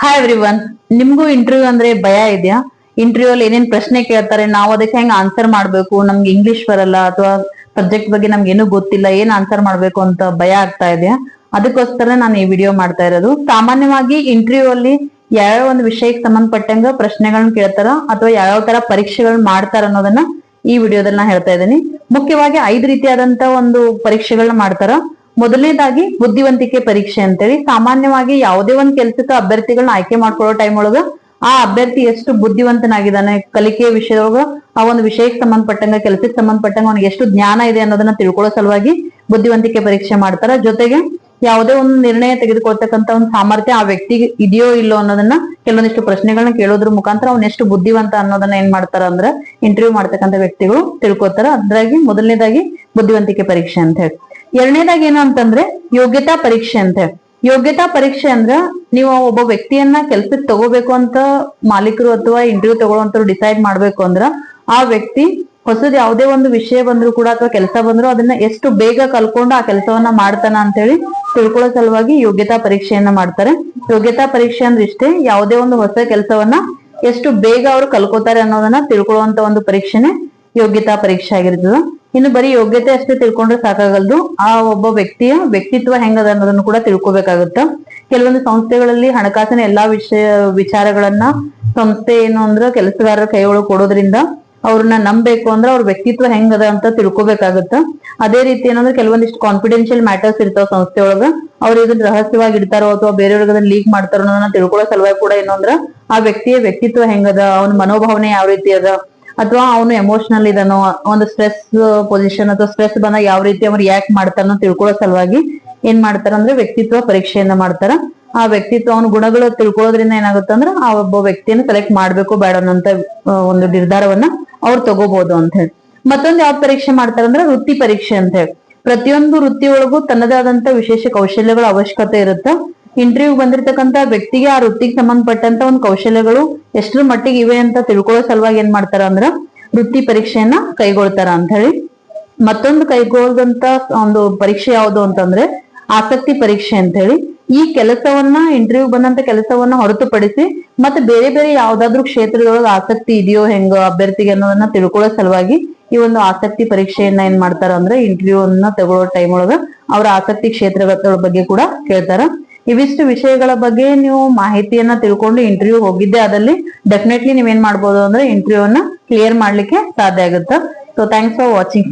Hi everyone. ನಿಮ್ಗೂ interview ಅಂದ್ರೆ ಭಯ ಇದೆಯಾ? ಇಂಟರ್ವ್ಯೂ ಅಲ್ಲಿ ಏನೇನ್ ಪ್ರಶ್ನೆ ಕೇಳ್ತಾರೆ, ನಾವು ಅದಕ್ಕೆ ಹೆಂಗ್ ಆನ್ಸರ್ ಮಾಡ್ಬೇಕು, ನಮ್ಗೆ ಇಂಗ್ಲಿಷ್ ಬರಲ್ಲ ಅಥವಾ ಸಬ್ಜೆಕ್ಟ್ ಬಗ್ಗೆ ನಮ್ಗೆ ಏನು ಗೊತ್ತಿಲ್ಲ, ಏನ್ ಆನ್ಸರ್ ಮಾಡ್ಬೇಕು ಅಂತ ಭಯ ಆಗ್ತಾ ಇದೆಯಾ? ಅದಕ್ಕೋಸ್ಕರ ನಾನು ಈ ವಿಡಿಯೋ ಮಾಡ್ತಾ ಇರೋದು. ಸಾಮಾನ್ಯವಾಗಿ ಇಂಟರ್ವ್ಯೂ ಅಲ್ಲಿ ಯಾವ ಒಂದು ವಿಷಯಕ್ಕೆ ಸಂಬಂಧಪಟ್ಟಂಗ ಪ್ರಶ್ನೆಗಳನ್ನ ಕೇಳ್ತಾರ ಅಥವಾ ಯಾವ ತರ ಪರೀಕ್ಷೆಗಳನ್ನ ಮಾಡ್ತಾರ ಅನ್ನೋದನ್ನ ಈ ವಿಡಿಯೋದಲ್ಲಿ ನಾ ಹೇಳ್ತಾ ಇದ್ದೀನಿ. ಮುಖ್ಯವಾಗಿ 5 ರೀತಿಯಾದಂತ ಒಂದು ಪರೀಕ್ಷೆಗಳನ್ನ ಮಾಡ್ತಾರ. ಮೊದಲನೇದಾಗಿ ಬುದ್ಧಿವಂತಿಕೆ ಪರೀಕ್ಷೆ ಅಂತೇಳಿ. ಸಾಮಾನ್ಯವಾಗಿ ಯಾವುದೇ ಒಂದ್ ಕೆಲ್ಸಕ್ಕೆ ಅಭ್ಯರ್ಥಿಗಳನ್ನ ಆಯ್ಕೆ ಮಾಡ್ಕೊಳ್ಳೋ ಟೈಮ್ ಒಳಗ ಆ ಅಭ್ಯರ್ಥಿ ಎಷ್ಟು ಬುದ್ಧಿವಂತನಾಗಿದ್ದಾನೆ, ಕಲಿಕೆಯ ವಿಷಯದೊಳಗ ಆ ಒಂದು ವಿಷಯಕ್ಕೆ ಸಂಬಂಧಪಟ್ಟಂಗ, ಕೆಲಸಕ್ಕೆ ಸಂಬಂಧಪಟ್ಟಂಗ ಅವ್ನಿಗೆ ಎಷ್ಟು ಜ್ಞಾನ ಇದೆ ಅನ್ನೋದನ್ನ ತಿಳ್ಕೊಳ್ಳೋ ಸಲುವಾಗಿ ಬುದ್ಧಿವಂತಿಕೆ ಪರೀಕ್ಷೆ ಮಾಡ್ತಾರ. ಜೊತೆಗೆ ಯಾವುದೇ ಒಂದು ನಿರ್ಣಯ ತೆಗೆದುಕೊಳ್ತಕ್ಕಂತ ಒಂದು ಸಾಮರ್ಥ್ಯ ಆ ವ್ಯಕ್ತಿಗೆ ಇದೆಯೋ ಇಲ್ಲೋ ಅನ್ನೋದನ್ನ ಕೆಲವೊಂದಿಷ್ಟು ಪ್ರಶ್ನೆಗಳನ್ನ ಕೇಳೋದ್ರ ಮುಖಾಂತರ ಅವ್ನ ಎಷ್ಟು ಬುದ್ಧಿವಂತ ಅನ್ನೋದನ್ನ ಏನ್ ಮಾಡ್ತಾರ ಅಂದ್ರ ಇಂಟರ್ವ್ಯೂ ಮಾಡ್ತಕ್ಕಂಥ ವ್ಯಕ್ತಿಗಳು ತಿಳ್ಕೊತಾರ. ಅದ್ರಾಗಿ ಮೊದಲನೇದಾಗಿ ಬುದ್ಧಿವಂತಿಕೆ ಪರೀಕ್ಷೆ ಅಂತ ಹೇಳಿ. ಎರಡನೇದಾಗಿ ಏನು ಅಂತಂದ್ರೆ ಯೋಗ್ಯತಾ ಪರೀಕ್ಷೆ ಅಂತ ಹೇಳಿ. ಯೋಗ್ಯತಾ ಪರೀಕ್ಷೆ ಅಂದ್ರ ನೀವು ಒಬ್ಬ ವ್ಯಕ್ತಿಯನ್ನ ಕೆಲ್ಸಕ್ಕೆ ತಗೋಬೇಕು ಅಂತ ಮಾಲೀಕರು ಅಥವಾ ಇಂಟರ್ವ್ಯೂ ತಗೊಳ್ಳೋಂತವ್ರು ಡಿಸೈಡ್ ಮಾಡ್ಬೇಕು ಅಂದ್ರ ಆ ವ್ಯಕ್ತಿ ಹೊಸದ್ ಯಾವುದೇ ಒಂದು ವಿಷಯ ಬಂದ್ರು ಕೂಡ ಅಥವಾ ಕೆಲಸ ಬಂದ್ರು ಅದನ್ನ ಎಷ್ಟು ಬೇಗ ಕಲ್ಕೊಂಡು ಆ ಕೆಲಸವನ್ನ ಮಾಡ್ತಾನ ಅಂತ ಹೇಳಿ ತಿಳ್ಕೊಳ್ಳೋ ಸಲುವಾಗಿ ಯೋಗ್ಯತಾ ಪರೀಕ್ಷೆಯನ್ನ ಮಾಡ್ತಾರೆ. ಯೋಗ್ಯತಾ ಪರೀಕ್ಷೆ ಅಂದ್ರೆ ಇಷ್ಟೇ, ಯಾವುದೇ ಒಂದು ಹೊಸ ಕೆಲಸವನ್ನ ಎಷ್ಟು ಬೇಗ ಅವ್ರು ಕಲ್ಕೋತಾರೆ ಅನ್ನೋದನ್ನ ತಿಳ್ಕೊಳ್ಳುವಂತ ಒಂದು ಪರೀಕ್ಷೆನೆ ಯೋಗ್ಯತಾ ಪರೀಕ್ಷೆ ಆಗಿರ್ತದ. ಇನ್ನು ಬರೀ ಯೋಗ್ಯತೆ ಅಷ್ಟೇ ತಿಳ್ಕೊಂಡ್ರೆ ಸಾಕಾಗಲ್ದು, ಆ ಒಬ್ಬ ವ್ಯಕ್ತಿಯ ವ್ಯಕ್ತಿತ್ವ ಹೆಂಗದ ಅನ್ನೋದನ್ನು ಕೂಡ ತಿಳ್ಕೊಬೇಕಾಗುತ್ತ. ಕೆಲವೊಂದು ಸಂಸ್ಥೆಗಳಲ್ಲಿ ಹಣಕಾಸಿನ ಎಲ್ಲಾ ವಿಚಾರಗಳನ್ನ ಸಂಸ್ಥೆ ಏನು ಅಂದ್ರ ಕೆಲಸಗಾರರ ಕೈಯೊಳಗೆ ಕೊಡೋದ್ರಿಂದ ಅವ್ರನ್ನ ನಂಬಬೇಕು ಅಂದ್ರೆ ಅವ್ರ ವ್ಯಕ್ತಿತ್ವ ಹೆಂಗದ ಅಂತ ತಿಳ್ಕೊಬೇಕಾಗತ್ತ. ಅದೇ ರೀತಿ ಏನಂದ್ರೆ ಕೆಲವೊಂದಿಷ್ಟು ಕಾನ್ಫಿಡೆನ್ಶಿಯಲ್ ಮ್ಯಾಟರ್ಸ್ ಇರ್ತಾವ ಸಂಸ್ಥೆ ಒಳಗ, ಅವ್ರು ಇದನ್ನ ರಹಸ್ಯವಾಗಿ ಇಡ್ತಾರೋ ಅಥವಾ ಬೇರೆಯವ್ರಿಗೆ ಅದನ್ನ ಲೀಕ್ ಮಾಡ್ತಾರೋ ಅನ್ನೋದನ್ನ ತಿಳ್ಕೊಳ್ಳೋ ಸಲುವಾಗಿ ಕೂಡ ಏನು ಅಂದ್ರ ಆ ವ್ಯಕ್ತಿಯ ವ್ಯಕ್ತಿತ್ವ ಹೆಂಗದ, ಅವನ ಮನೋಭಾವನೆ ಯಾವ ರೀತಿ ಅದ, ಅಥವಾ ಅವನು ಎಮೋಷನಲ್ ಇದನೋ, ಒಂದು ಸ್ಟ್ರೆಸ್ ಪೊಸಿಷನ್ ಅಥವಾ ಸ್ಟ್ರೆಸ್ ಬಂದಾಗ ಯಾವ ರೀತಿ ಅವ್ರು ರಿಯಾಕ್ಟ್ ಮಾಡ್ತಾರೋ ತಿಳ್ಕೊಳ್ಳೋ ಸಲುವಾಗಿ ಏನ್ ಮಾಡ್ತಾರ ಅಂದ್ರೆ ವ್ಯಕ್ತಿತ್ವ ಪರೀಕ್ಷೆಯನ್ನ ಮಾಡ್ತಾರ. ಆ ವ್ಯಕ್ತಿತ್ವ ಅವನ ಗುಣಗಳು ತಿಳ್ಕೊಳ್ಳೋದ್ರಿಂದ ಏನಾಗುತ್ತೆ ಅಂದ್ರೆ ಆ ಒಬ್ಬ ವ್ಯಕ್ತಿಯನ್ನು ಸೆಲೆಕ್ಟ್ ಮಾಡ್ಬೇಕು ಬೇಡ ಅನ್ನೋಂತ ಒಂದು ನಿರ್ಧಾರವನ್ನ ಅವ್ರು ತಗೋಬಹುದು ಅಂತ ಹೇಳಿ. ಮತ್ತೊಂದು ಯಾವ ಪರೀಕ್ಷೆ ಮಾಡ್ತಾರಂದ್ರೆ ವೃತ್ತಿ ಪರೀಕ್ಷೆ ಅಂತ ಹೇಳಿ. ಪ್ರತಿಯೊಂದು ವೃತ್ತಿಯೊಳಗೂ ತನ್ನದೇ ಆದಂತ ವಿಶೇಷ ಕೌಶಲ್ಯಗಳ ಅವಶ್ಯಕತೆ ಇರುತ್ತೆ. ಇಂಟರ್ವ್ಯೂ ಬಂದಿರತಕ್ಕಂತ ವ್ಯಕ್ತಿಗೆ ಆ ವೃತ್ತಿಗೆ ಸಂಬಂಧಪಟ್ಟಂತ ಒಂದು ಕೌಶಲ್ಯಗಳು ಎಷ್ಟರ ಮಟ್ಟಿಗೆ ಇವೆ ಅಂತ ತಿಳ್ಕೊಳ್ಳೋ ಸಲುವಾಗಿ ಏನ್ ಮಾಡ್ತಾರ ಅಂದ್ರ ವೃತ್ತಿ ಪರೀಕ್ಷೆಯನ್ನ ಕೈಗೊಳ್ತಾರ ಅಂತ ಹೇಳಿ. ಮತ್ತೊಂದು ಕೈಗೊಳ್ಳದಂತ ಒಂದು ಪರೀಕ್ಷೆ ಯಾವುದು ಅಂತಂದ್ರೆ ಆಸಕ್ತಿ ಪರೀಕ್ಷೆ ಅಂತ ಹೇಳಿ. ಈ ಕೆಲಸವನ್ನ ಇಂಟರ್ವ್ಯೂ ಬಂದಂತ ಕೆಲಸವನ್ನ ಹೊರತುಪಡಿಸಿ ಮತ್ತೆ ಬೇರೆ ಬೇರೆ ಯಾವ್ದಾದ್ರು ಕ್ಷೇತ್ರದೊಳಗೆ ಆಸಕ್ತಿ ಇದೆಯೋ ಹೆಂಗ ಅಭ್ಯರ್ಥಿಗೆ ಅನ್ನೋದನ್ನ ತಿಳ್ಕೊಳ್ಳೋ ಸಲುವಾಗಿ ಈ ಒಂದು ಆಸಕ್ತಿ ಪರೀಕ್ಷೆಯನ್ನ ಏನ್ ಮಾಡ್ತಾರ ಅಂದ್ರೆ ಇಂಟರ್ವ್ಯೂ ಅನ್ನ ತಗೊಳ್ಳೋ ಟೈಮ್ ಒಳಗ ಅವರ ಆಸಕ್ತಿ ಕ್ಷೇತ್ರಗಳ ಬಗ್ಗೆ ಕೂಡ ಕೇಳ್ತಾರ. ಇವಿಷ್ಟು ವಿಷಯಗಳ ಬಗ್ಗೆ ನೀವು ಮಾಹಿತಿಯನ್ನ ತಿಳ್ಕೊಂಡು ಇಂಟರ್ವ್ಯೂ ಹೋಗಿದ್ದೆ ಆದಲ್ಲಿ ಡೆಫಿನೆಟ್ಲಿ ನೀವೇನ್ ಮಾಡ್ಬೋದು ಅಂದ್ರೆ ಇಂಟರ್ವ್ಯೂ ಅನ್ನ ಕ್ಲಿಯರ್ ಮಾಡ್ಲಿಕ್ಕೆ ಸಾಧ್ಯ ಆಗುತ್ತೆ. So thanks for watching.